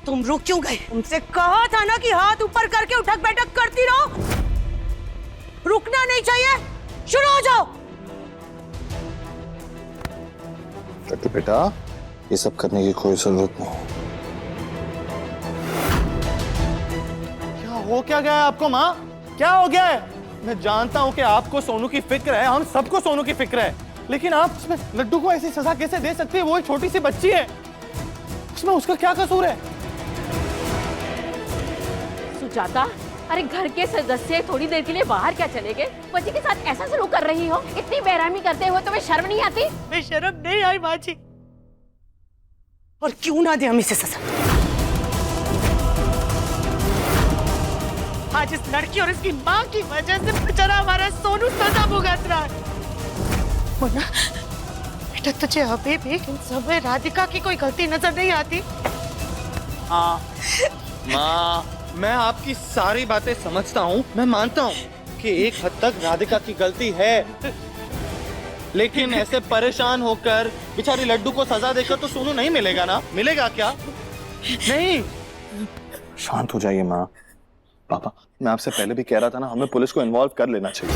तुम रुक क्यों गए? तुमसे कहा था ना कि हाथ ऊपर करके उठक बैठक करती रहो। रुकना नहीं चाहिए, शुरू हो जाओ। बेटा, ये सब करने की कोई जरूरत नहीं। हो क्या गया है आपको माँ? क्या हो गया है? मैं जानता हूँ कि आपको सोनू की फिक्र है, हम सबको सोनू की फिक्र है, लेकिन आप इसमें लड्डू को ऐसी सजा कैसे दे सकती है? वो एक छोटी सी बच्ची है, उसमें उसका क्या कसूर है? सुजाता, अरे घर के सदस्य थोड़ी देर के लिए बाहर क्या चले गए? बच्ची के साथ ऐसा सलूक कर रही हो? इतनी बेरहमी करते हुए तुम्हें शर्म नहीं आती? मैं शर्म नहीं आई माँ जी। और क्यों ना दे हम इसे सजा? आज इस लड़की और इसकी माँ की वजह से बेचारा हमारा सोनू सजा भुगत रहा है। मुन्ना, बेटा तुझे अभी भी इन सब में राधिका की कोई गलती नजर नहीं आती? हाँ माँ, मैं आपकी सारी बातें समझता हूँ, मैं मानता हूँ कि एक हद तक राधिका की गलती है, लेकिन ऐसे परेशान होकर बेचारी लड्डू को सजा देकर तो सोनू नहीं मिलेगा ना? मिलेगा क्या? नहीं। शांत हो जाइए माँ। पापा, मैं आपसे पहले भी कह रहा था ना, हमें पुलिस को इन्वॉल्व कर लेना चाहिए।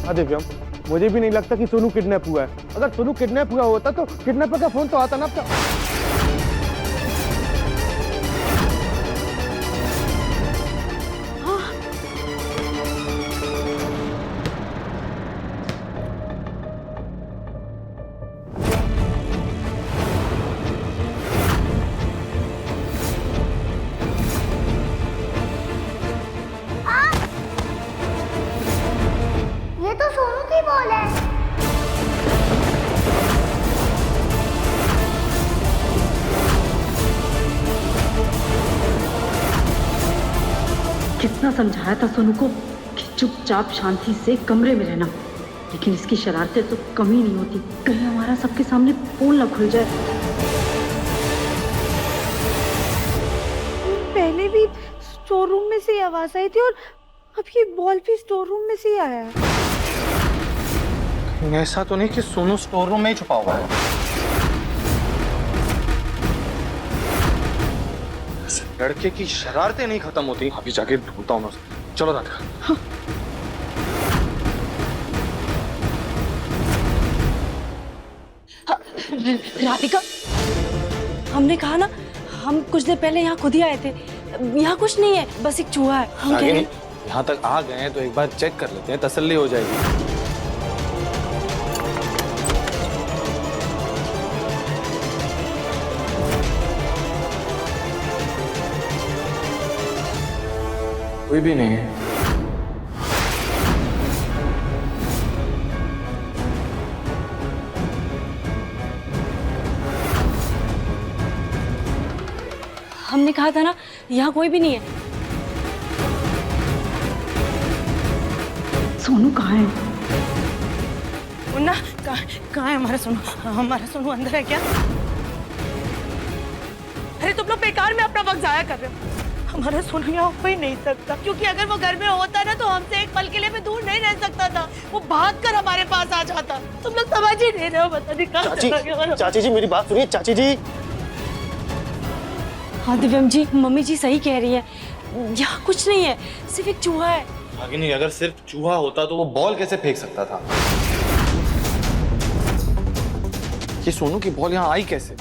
हाँ दिव्यम, मुझे भी नहीं लगता कि सोनू किडनैप हुआ है। अगर सोनू किडनैप हुआ होता तो किडनैपर का फोन तो आता ना अब। ये तो सोनू की बॉल है। कितना समझाया था सोनू को कि चुपचाप शांति से कमरे में रहना, लेकिन इसकी शरारतें तो कम ही नहीं होती। कहीं हमारा सबके सामने पोल न खुल जाए। पहले भी स्टोर रूम में से आवाज आई थी और अब ये बॉल भी स्टोर रूम में से ही आया है। ऐसा तो नहीं कि सोनू स्टोर रूम में ही छुपा हुआ है? लड़के की शरारतें नहीं खत्म होती। अभी जाके ढूंढता हूँ मैं उसे। चलो राधिका। हाँ। राधिका, हमने कहा ना, हम कुछ देर पहले यहाँ खुद ही आए थे। यहाँ कुछ नहीं है, बस एक चूहा है। हम कह रहे यहाँ तक आ गए हैं तो एक बार चेक कर लेते हैं, तसल्ली हो जाएगी। कोई भी नहीं है। हमने कहा था ना, यहाँ कोई भी नहीं है। सोनू कहाँ है? मुन्ना, कहाँ है हमारा सोनू? हमारा सोनू अंदर है क्या? अरे तुम लोग बेकार में अपना वक्त जाया कर रहे हो। हमारा सोनू यहाँ हो ही नहीं सकता, क्योंकि अगर वो घर में होता ना तो हमसे एक पल के लिए भी दूर नहीं रह सकता था। वो भागकर हमारे पास आ जाता। तुम लोग समझ ही नहीं रहे हो। बता दी चाची जी, मेरी बात सुनिए चाची जी। हाँ दिव्यम जी, मम्मी जी सही कह रही है, यहाँ कुछ नहीं है, सिर्फ एक चूहा है। रागिनी, अगर सिर्फ चूहा होता तो वो बॉल कैसे फेंक सकता था? ये सोनू की बॉल यहाँ आई कैसे?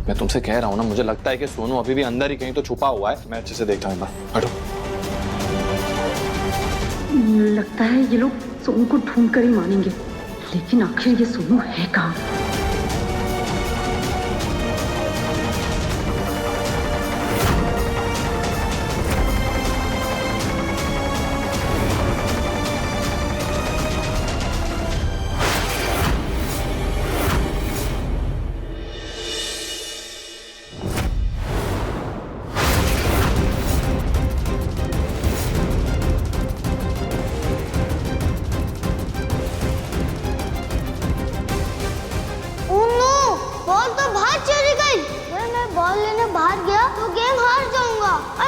मैं तुमसे कह रहा हूँ ना, मुझे लगता है कि सोनू अभी भी अंदर ही कहीं तो छुपा हुआ है। मैं अच्छे से देखता हूँ। हटो। लगता है ये लोग सोनू को ढूंढ कर ही मानेंगे, लेकिन आखिर ये सोनू है कहाँ?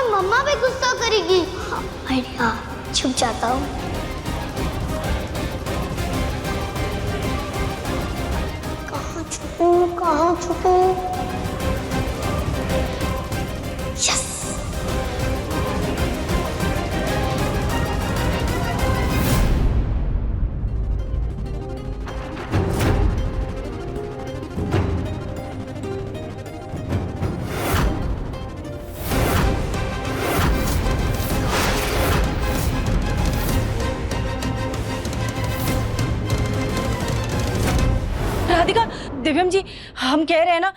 मम्मा भी गुस्सा करेगी। हाँ, मैं यहाँ छुप जाता हूँ। चुके हैं। यस। राधिका, दिव्यम जी, हम कह रहे हैं ना,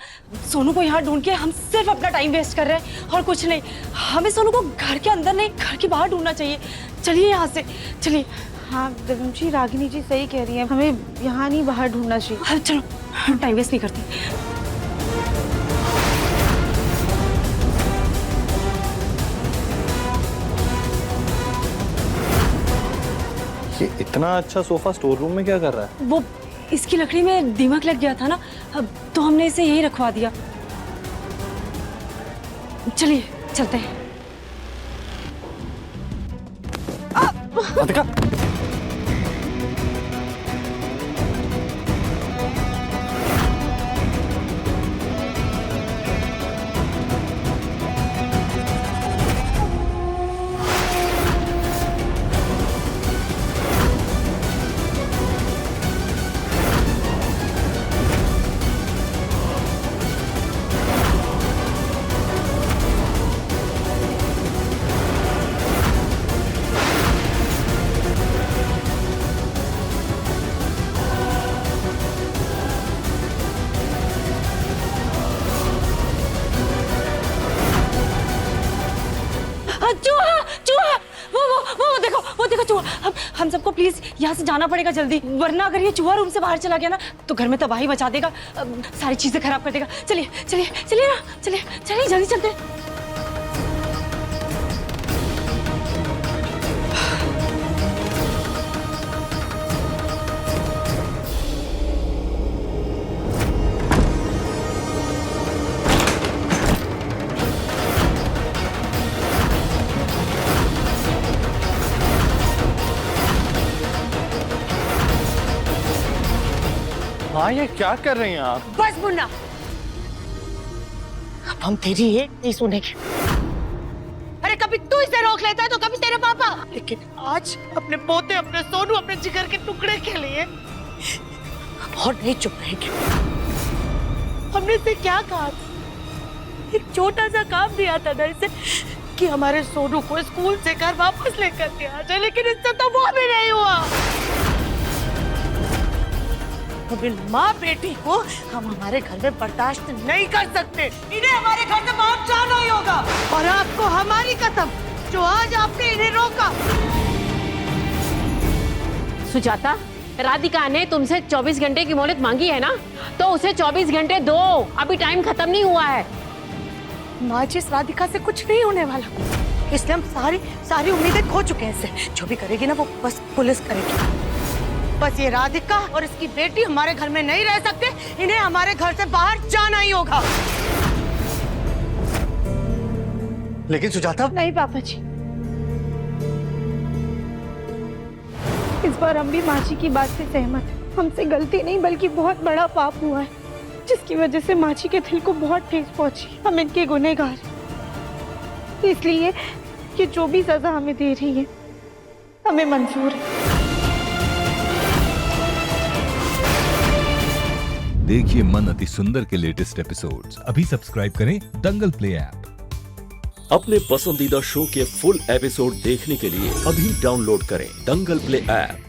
सोनू को यहाँ ढूंढ के हम सिर्फ अपना टाइम वेस्ट कर रहे हैं और कुछ नहीं। हमें सोनू को घर के अंदर नहीं, घर के बाहर ढूंढना चाहिए। चलिए यहाँ से, चलिए। हाँ दिव्यम जी, रागिनी जी सही कह रही हैं, हमें यहाँ नहीं बाहर ढूंढना चाहिए। हाँ, चलो, हम टाइम वेस्ट नहीं करते। ये इतना अच्छा सोफा स्टोर रूम में क्या कर रहा है? वो इसकी लकड़ी में दीमक लग गया था ना, अब तो हमने इसे यहीं रखवा दिया। चलिए, चलते हैं। राधिका, चूहा, चूहा, वो देखो चूहा। हम सबको प्लीज यहाँ से जाना पड़ेगा जल्दी, वरना अगर ये चूहा रूम से बाहर चला गया ना तो घर में तबाही मचा देगा, सारी चीजें खराब कर देगा। चलिए चलिए चलिए ना, चलिए चलिए, जल्दी चलते हैं। हाँ, ये क्या कर रही हैं आप? बस मुन्ना, अब हम तेरी एक नहीं सुनेंगे। अरे कभी तू इसे रोक लेता है तो कभी तेरे पापा, लेकिन आज अपने पोते, अपने सोनू, अपने जिगर के टुकड़े के लिए हम और नहीं चुप रहेंगे। हमने इसे क्या कहा था? एक छोटा सा काम दिया था ना इसे कि हमारे सोनू को स्कूल से घर वापस लेकर के आ जाए, लेकिन इससे तो वो भी नहीं हुआ। कभी माँ बेटी को हम हमारे घर में बर्दाश्त नहीं कर सकते, इन्हें हमारे घर से बाहर जाना ही होगा। और आपको हमारी कसम, जो आज आपने इन्हें रोका। सुजाता, राधिका ने तुमसे 24 घंटे की मोहलत मांगी है ना, तो उसे 24 घंटे दो, अभी टाइम खत्म नहीं हुआ है। माँ जी, इस राधिका से कुछ नहीं होने वाला, इसलिए हम सारी उम्मीदें खो चुके हैं इससे। जो भी करेगी ना वो बस पुलिस करेगी। बस ये राधिका और इसकी बेटी हमारे घर में नहीं रह सकते, इन्हें हमारे घर से बाहर जाना ही होगा। लेकिन सुजाता, नहीं पापा जी, इस बार हम भी माँ जी की बात से सहमत हैं। हमसे गलती नहीं बल्कि बहुत बड़ा पाप हुआ है, जिसकी वजह से माँ जी के दिल को बहुत ठेस पहुंची। हम इनके गुनहगार हैं, इसलिए ये जो भी सजा हमें दे रही है हमें मंजूर है। देखिए मन अति सुंदर के लेटेस्ट एपिसोड्स अभी सब्सक्राइब करें दंगल प्ले ऐप। अपने पसंदीदा शो के फुल एपिसोड देखने के लिए अभी डाउनलोड करें दंगल प्ले ऐप।